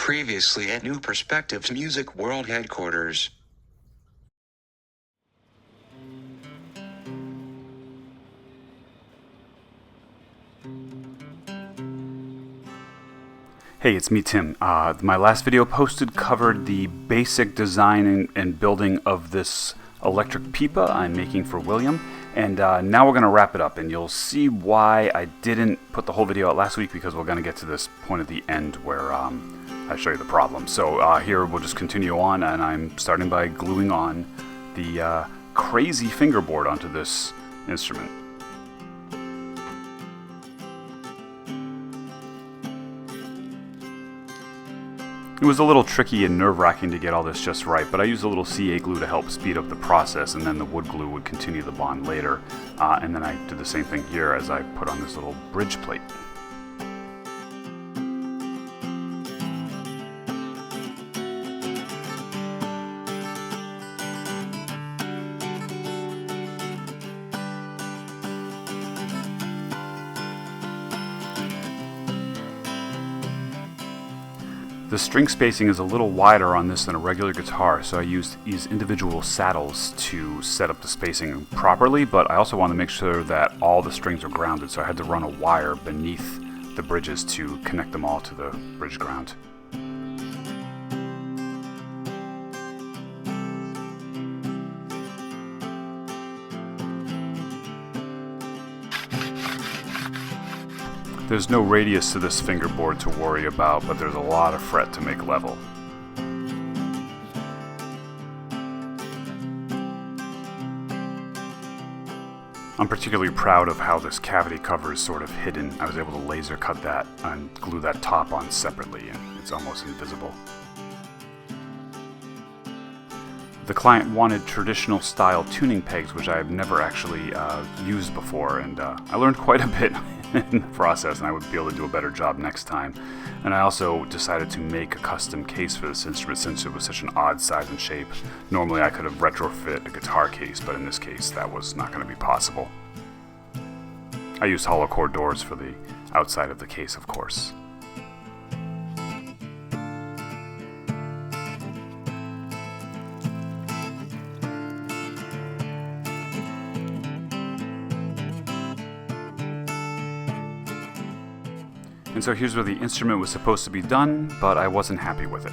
Previously at New Perspectives Music World Headquarters. Hey, it's me, Tim. My last video posted covered the basic design and building of this electric Pipa I'm making for William, and now we're going to wrap it up, and you'll see why I didn't put the whole video out last week, because we're going to get to this point at the end where I show you the problem. So here we'll just continue on, and I'm starting by gluing on the crazy fingerboard onto this instrument. It was a little tricky and nerve-wracking to get all this just right, but I used a little CA glue to help speed up the process, and then the wood glue would continue the bond later. And then I did the same thing here as I put on this little bridge plate. The string spacing is a little wider on this than a regular guitar, so I used these individual saddles to set up the spacing properly, but I also wanted to make sure that all the strings are grounded, so I had to run a wire beneath the bridges to connect them all to the bridge ground. There's no radius to this fingerboard to worry about, but there's a lot of fret to make level. I'm particularly proud of how this cavity cover is sort of hidden. I was able to laser cut that and glue that top on separately, and it's almost invisible. The client wanted traditional style tuning pegs, which I have never actually used before, and I learned quite a bit in the process, and I would be able to do a better job next time. And I also decided to make a custom case for this instrument since it was such an odd size and shape. Normally I could have retrofit a guitar case, but in this case that was not going to be possible. I used hollow core doors for the outside of the case, of course. And so here's where the instrument was supposed to be done, but I wasn't happy with it.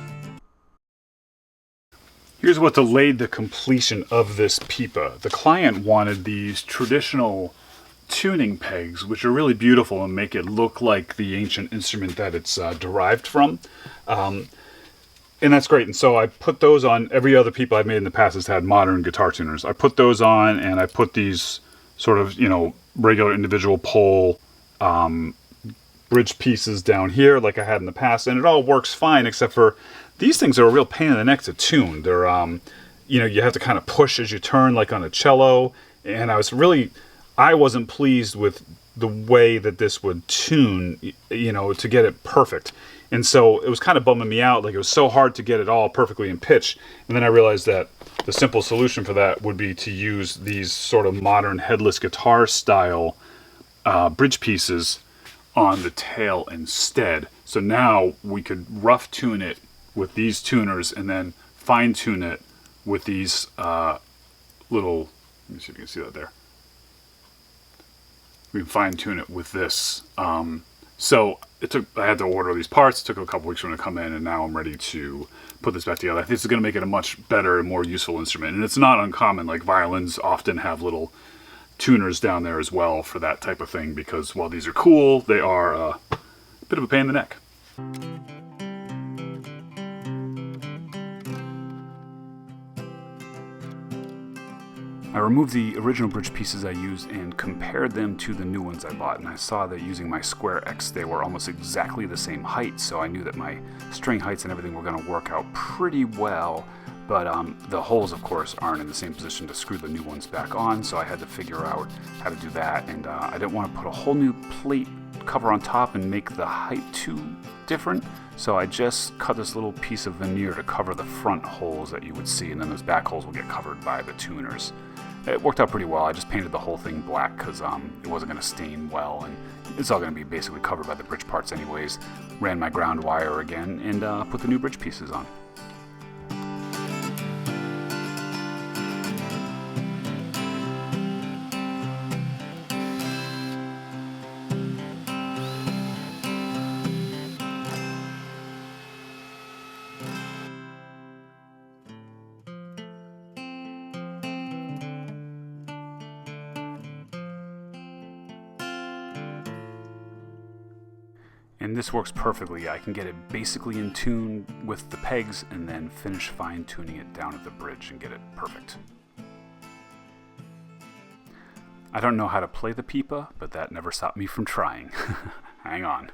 Here's what delayed the completion of this Pipa. The client wanted these traditional tuning pegs, which are really beautiful and make it look like the ancient instrument that it's derived from. And that's great. And so I put those on. Every other Pipa I've made in the past has had modern guitar tuners. I put those on, and I put these sort of, regular individual pole bridge pieces down here like I had in the past, and it all works fine, except for these things are a real pain in the neck to tune. They're you have to kind of push as you turn, like on a cello, and I wasn't pleased with the way that this would tune, to get it perfect. And so it was kind of bumming me out. Like, it was so hard to get it all perfectly in pitch. And then I realized that the simple solution for that would be to use these sort of modern headless guitar style bridge pieces on the tail instead. So now we could rough tune it with these tuners and then fine tune it with these little, let me see if you can see that there. We can fine tune it with this. So I had to order these parts. It took a couple weeks for them to come in, and now I'm ready to put this back together. I think this is going to make it a much better and more useful instrument. And it's not uncommon. Like, violins often have little tuners down there as well for that type of thing, because while these are cool, they are a bit of a pain in the neck. I removed the original bridge pieces I used and compared them to the new ones I bought, and I saw that using my square X, they were almost exactly the same height, so I knew that my string heights and everything were going to work out pretty well. But the holes, of course, aren't in the same position to screw the new ones back on, so I had to figure out how to do that. And I didn't want to put a whole new plate cover on top and make the height too different, so I just cut this little piece of veneer to cover the front holes that you would see, and then those back holes will get covered by the tuners. it worked out pretty well. I just painted the whole thing black because it wasn't going to stain well, and it's all going to be basically covered by the bridge parts anyways. Ran my ground wire again and put the new bridge pieces on. And this works perfectly. I can get it basically in tune with the pegs and then finish fine-tuning it down at the bridge and get it perfect. I don't know how to play the pipa, but that never stopped me from trying. Hang on.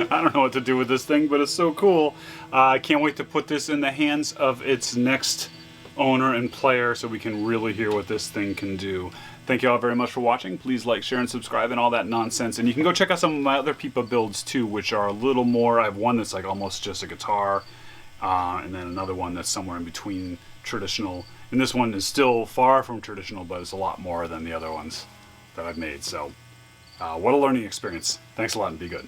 I don't know what to do with this thing, but it's so cool. I can't wait to put this in the hands of its next owner and player so we can really hear what this thing can do. Thank you all very much for watching. Please like, share, and subscribe and all that nonsense. And you can go check out some of my other Pipa builds too, which are a little more. I have one that's like almost just a guitar, and then another one that's somewhere in between traditional. And this one is still far from traditional, but it's a lot more than the other ones that I've made. So what a learning experience. Thanks a lot and be good.